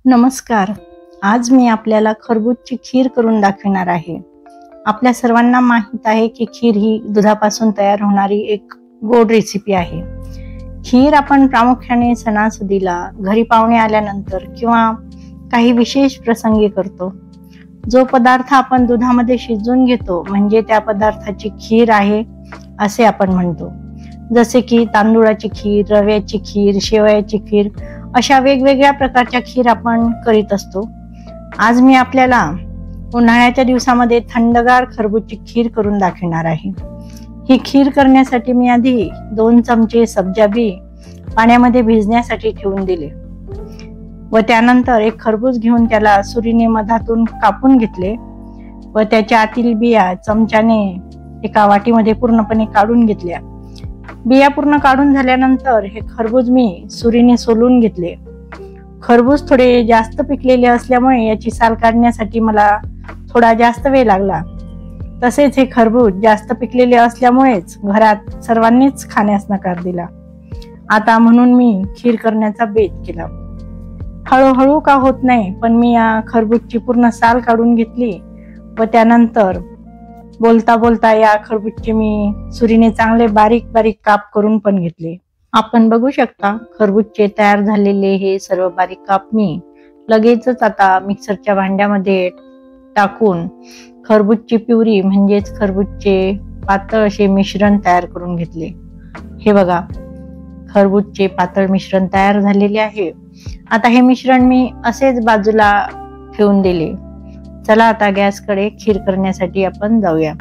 नमस्कार. आज मी आपल्याला खरबूजची खीर करून दाखवणार आहे. आपल्या सर्वांना माहित आहे की खीर ही दुधापासून तयार होणारी एक गोड रेसिपी आहे. खीर आपण प्रामुख्याने सणासुदीला, घरी पाहुणे आल्यानंतर किंवा काही विशेष प्रसंगी करतो. जो पदार्थ आपण दुधामध्ये शिजवून घेतो म्हणजे त्या पदार्थाची खीर आहे असे आपण म्हणतो. जसे की तांदूळाची खीर, रव्याची खीर, शेवयाची खीर, अशा वेगवेगळ्या प्रकारच्या खीर आपण करीत असतो. आज मी आपल्याला उन्हाळ्याच्या दिवसामध्ये थंडगार खरबूजची खीर करून दाखवणार आहे. ही खीर करण्यासाठी मी आधी 2 चमचे सब्जा बी पाण्यामध्ये भिजण्यासाठी ठेवून दिले व त्यानंतर एक खरबूज घेऊन त्याला सुरीने मधातून कापून घेतले व त्याच्या आतील बिया चमच्याने एका वाटीमध्ये पूर्णपणे काढून घेतल्या. बिया पूर्ण काढून झाल्यानंतर हे खरबूज मी सुरीने सोलून घेतले. खरबूज थोडे जास्त पिकलेले असल्यामुळे याची साल काढण्यासाठी मला थोडा जास्त वेळ लागला. तसेच हे खरबूज जास्त पिकलेले असल्यामुळेच घरात सर्वांनीच खाण्यास नकार दिला. आता म्हणून मी खीर करण्याचा बेत केला. हळूहळू का होत नाही, पण मी या खरबूजची पूर्ण साल काढून घेतली व त्यानंतर बोलता बोलता या खरबूजचे मी सुरीने चांगले बारीक बारीक काप करून पण घेतले. आपण बघू शकता खरबूजचे तयार झालेले हे सर्व बारीक काप मी लगेचच आता मिक्सरच्या भांड्यामध्ये टाकून खरबूजची प्युरी म्हणजेच खरबूजचे पातळ असे मिश्रण तयार करून घेतले. हे बघा, खरबूजचे पातळ मिश्रण तयार झालेले आहे. आता हे मिश्रण मी असेच बाजूला ठेवून दिले. चला आता गॅसकडे खीर करण्यासाठी आपण जाऊया.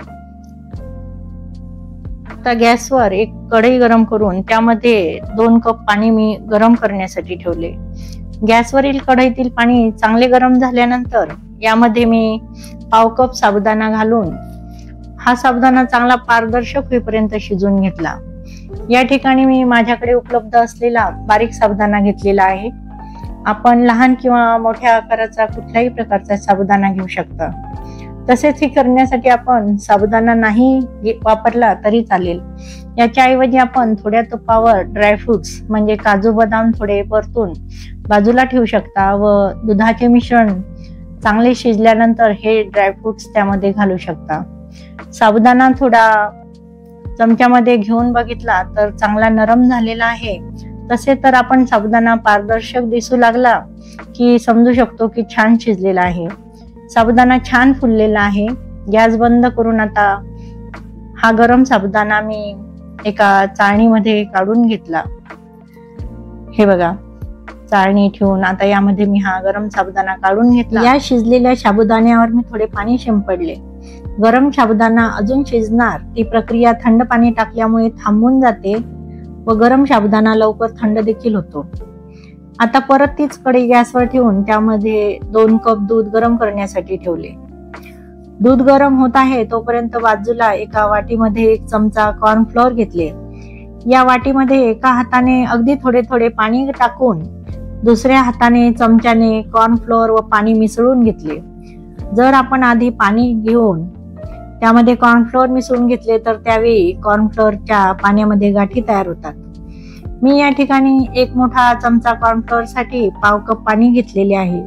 आता गॅसवर एक कढई गरम करून त्यामध्ये 2 कप पाणी मी गरम करण्यासाठी ठेवले. गॅसवरील कढईतील पाणी चांगले गरम झाल्यानंतर यामध्ये मी पाव कप साबुदाणा घालून हा साबुदाणा चांगला पारदर्शक होईपर्यंत शिजवून घेतला. या ठिकाणी मी माझ्याकडे उपलब्ध असलेला बारीक साबुदाणा घेतलेला आहे. आपण लहान किंवा मोठ्या आकाराचा कुठल्याही प्रकारचा साबुदाणा घेऊ शकता. तसेच हे करण्यासाठी आपण साबुदाणा नाही वापरला तरी चालेल. याच्या ऐवजी आपण थोड्या तुपावर ड्रायफ्रुट्स म्हणजे काजू बदाम थोडे परतून बाजूला ठेवू शकता व दुधाचे मिश्रण चांगले शिजल्यानंतर हे ड्रायफ्रुट्स त्यामध्ये घालू शकता. साबुदाणा थोडा चमच्यामध्ये घेऊन बघितला तर चांगला नरम झालेला आहे. तसे तर आपण साबुदाणा पारदर्शक दिसू लागला की समजू शकतो की छान शिजलेला आहे. साबुदाणा छान फुललेला आहे. गॅस बंद करून आता हा गरम साबुदाणा मी एका चाळणीमध्ये काढून घेतला. हे बघा, चाळणी ठेवून आता यामध्ये मी हा गरम साबुदाणा काढून घेतला. या शिजलेल्या साबुदाण्यावर मी थोडे पाणी शिंपडले. गरम साबुदाणा अजून शिजणार ती प्रक्रिया थंड पाणी टाकल्यामुळे थांबून जाते व गरम साबुदाणा लवकर थंड देखील होतो. आता परत तीच कढई गॅसवर ठेवून त्यामध्ये 2 कप दूध गरम करण्यासाठी ठेवले. दूध गरम होत आहे तोपर्यंत बाजूला एका वाटीमध्ये 1 चमचा कॉर्नफ्लोअर घेतले. या वाटीमध्ये एका हाताने अगदी थोडे थोडे पाणी टाकून दुसऱ्या हाताने चमच्याने कॉर्नफ्लोअर व पाणी मिसळून घेतले. जर आपण आधी पाणी घेऊन त्यामध्ये कॉर्नफ्लोअर मिसळून घेतले तर त्यावेळी कॉर्नफ्लोअरच्या पाण्यामध्ये गाठी तयार होतात. मी या ठिकाणी 1 मोठा चमचा कॉर्नफ्लोअर साठी पाव कप पाणी घेतलेले आहे.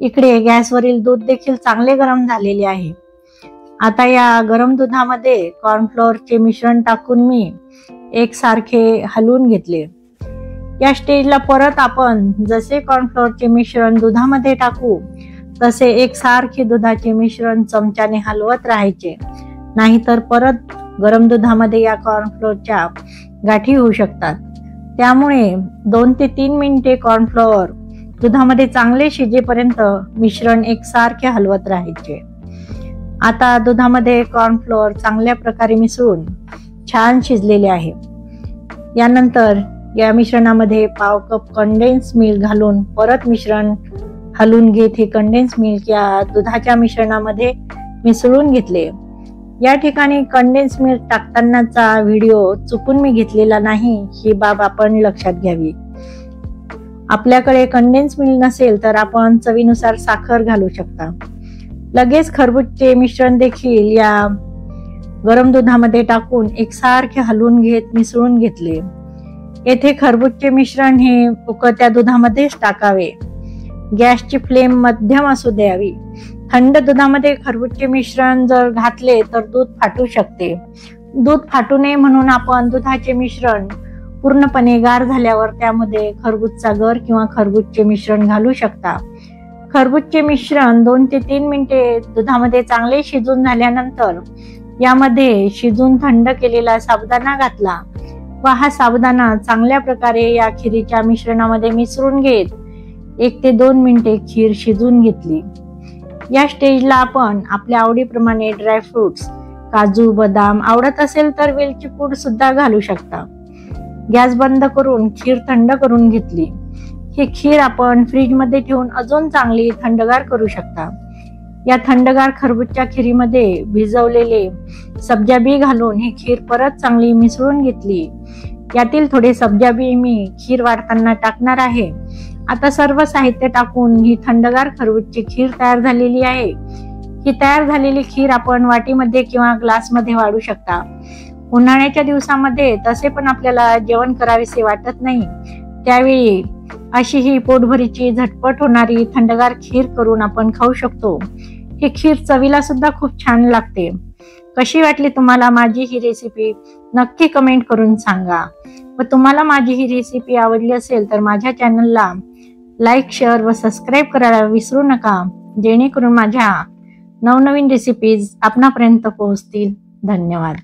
इकडे गॅसवरील दूध देखील चांगले गरम झालेले आहे. आता या गरम दुधामध्ये कॉर्नफ्लोअरचे मिश्रण टाकून मी एकसारखे हलवून घेतले. या स्टेजला परत आपण जसे कॉर्नफ्लोअरचे मिश्रण दुधामध्ये टाकू तसे एकसारखे दुधाचे मिश्रण चमच्याने हलवत राहायचे, नाहीतर परत गरम दुधामध्ये या कॉर्नफ्लोअरच्या गाठी होऊ शकतात. त्यामुळे 2 ते 3 मिनिटे कॉर्नफ्लोअर दुधामध्ये चांगले शिजेपर्यंत मिश्रण एकसारखे हलवत राहायचे. आता दुधामध्ये कॉर्नफ्लोअर चांगल्या प्रकारे मिसळून छान शिजलेले आहे. यानंतर या मिश्रणामध्ये पाव कप कंडेन्स मिल्क घालून परत मिश्रण हलवून घेत हे कंडेन्स मिल्क या दुधाच्या मिश्रणामध्ये मिसळून घेतले. या ठिकाणी कंडेन्स मिल्क टाकतानाचा व्हिडिओ चुकून मी घेतलेला नाही, ही बाब आपण लक्षात घ्यावी. आपल्याकडे कंडेन्स मिल्क नसेल तर आपण चवीनुसार साखर घालू शकता. लगेच खरबूजचे मिश्रण देखील या गरम दुधामध्ये टाकून एकसारखे हलवून घेत मिसळून घेतले. येथे खरबूजचे मिश्रण हे उकळत्या दुधामध्येच टाकावे. गॅसची फ्लेम मध्यम असू द्यावी. थंड दुधामध्ये खरबूजचे मिश्रण जर घातले तर दूध फाटू शकते. दूध फाटू नये म्हणून आपण दुधाचे मिश्रण पूर्णपणे गार झाल्यावर त्यामध्ये खरबूजचा गर किंवा खरबूजचे मिश्रण घालू शकता. खरबूजचे मिश्रण 2 ते 3 मिनिटे दुधामध्ये चांगले शिजून झाल्यानंतर यामध्ये शिजून थंड केलेला साबुदाणा घातला व हा साबुदाणा चांगल्या प्रकारे या खिरीच्या मिश्रणामध्ये मिसळून घेत 1 ते 2 मिनिटे खीर शिजून घेतली. या स्टेजला आपण आपल्या आवडीप्रमाणे ड्रायफ्रुट्स, काजू, बदाम आवडत असेल तर वेलची पूड सुद्धा घालू शकता. गॅस बंद करून खीर थंड करून घेतली. ही खीर आपण फ्रीजमध्ये ठेवून अजून चांगली थंडगार करू शकता. या थंडगार खरबूजच्या खिरीमध्ये भिजवलेले सब्जा बी घालून ही खीर परत चांगली मिसळून घेतली. यातील थोडे सब्जा बी मी खीर वाढताना टाकणार आहे. आता सर्व साहित्य टाकून ही थंडगार खरबूजची खीर तयार झालेली आहे. ही तयार झालेली खीर आपण वाटीमध्ये किंवा ग्लासमध्ये वाढू शकता. उन्हाळ्याच्या दिवसामध्ये तसे पण आपल्याला जेवण करावेसे वाटत नाही, त्यावेळी अशी ही पोटभरीची झटपट होणारी थंडगार खीर करून आपण खाऊ शकतो. ही खीर चवीला सुद्धा खूप छान लागते. कशी वाटली तुम्हाला माझी ही रेसिपी नक्की कमेंट करून सांगा. व तुम्हाला माझी ही रेसिपी आवडली असेल तर माझ्या चॅनलला लाईक, शेअर व सबस्क्राईब करायला विसरू नका, जेणेकरून माझ्या नवनवीन रेसिपीज आपणापर्यंत पोहोचतील. धन्यवाद.